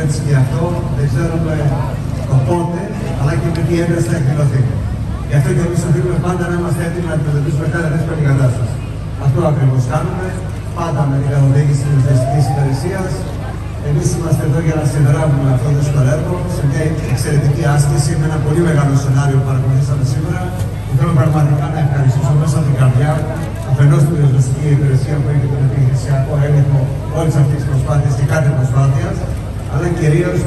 έτσι και αυτό δεν ξέρουμε το πότε, αλλά και με τι ένταση θα εκδηλωθεί. Γι' αυτό και εμείς οφείλουμε πάντα να είμαστε έτοιμοι να αντιμετωπίσουμε κάθε δύσκολη κατάσταση. Αυτό ακριβώς κάνουμε, πάντα με την καθοδήγηση της διαστημικής υπηρεσίας. Εμείς είμαστε εδώ για να συνδράμουμε αυτό το δύσκολο έργο σε μια εξαιρετική άσκηση με ένα πολύ μεγάλο σενάριο που παρακολουθήσαμε σήμερα. Θέλω πραγματικά να ευχαριστήσω μέσα από την καρδιά αφενός την διαδικαστική υπηρεσία που έχει τον επιχειρησιακό έλεγχο όλης αυτής της προσπάθειας και κάθε προσπάθειας, αλλά κυρίως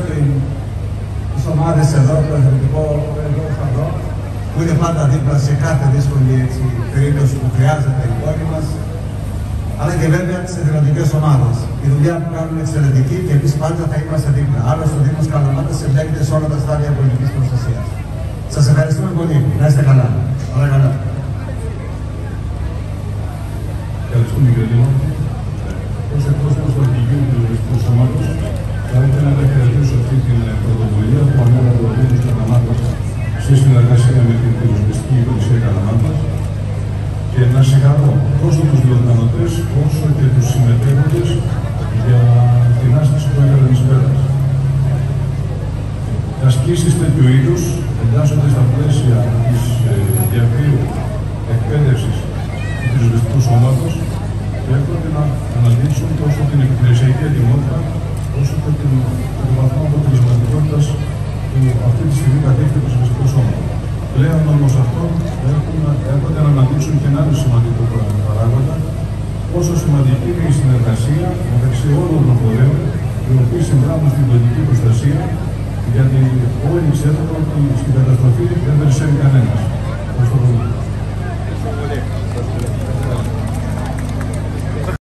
τις ομάδες εδώ, το Εθνικό Σταυρό, που είναι πάντα δίπλα σε κάθε δύσκολη περίπτωση που χρειάζεται η πόλη μας, αλλά και βέβαια τις εθελοντικές ομάδες. Η δουλειά που κάνουν είναι εξαιρετική και εμείς πάντα θα είμαστε δίπλα. Άλλωστε, ο Δήμος Καλαμάτας εμπλέκεται σε όλα τα στάδια πολιτικής προστασίας. Σας ευχαριστούμε πολύ. Να είστε καλά. Παρακαλώ. Ευχαριστούμε κύριε Δήμο. Ως εκπρόσωπος του Αρχηγείου του Διοικητικού Σώματος, θα ήθελα να χαιρετήσω αυτή την πρωτοβουλία που ανέλαβε ο Δήμος Καλαμάτας σε συνεργασία με την Πυροσβεστική Υπηρεσία Καλαμάτας και να συγχαρώ τόσο τους διοργανωτές όσο και τους συμμετέχοντες για την άσκηση που έκανε εις πέρας. Οι ασκήσεις τέτοιου είδους εντάσσονται στα πλαίσια της διαβίου εκπαίδευσης του Πυροσβεστικού Σώματος και έρχονται να αναδείξουν τόσο την επιχειρησιακή ετοιμότητα όσο και τον βαθμό αποτελεσματικότητας που αυτή τη στιγμή κατέχει το Πυροσβεστικό Σώμα. Πλέον όμως αυτό έρχονται να αναδείξουν και ένα άλλο σημαντικό παράγοντα, πόσο σημαντική είναι η συνεργασία μεταξύ όλων των φορέων οι οποίοι συνδράμουν στην πολιτική προστασία, γιατί όλοι ξέρουμε ότι στην καταστροφή δεν περισσεύει κανένα.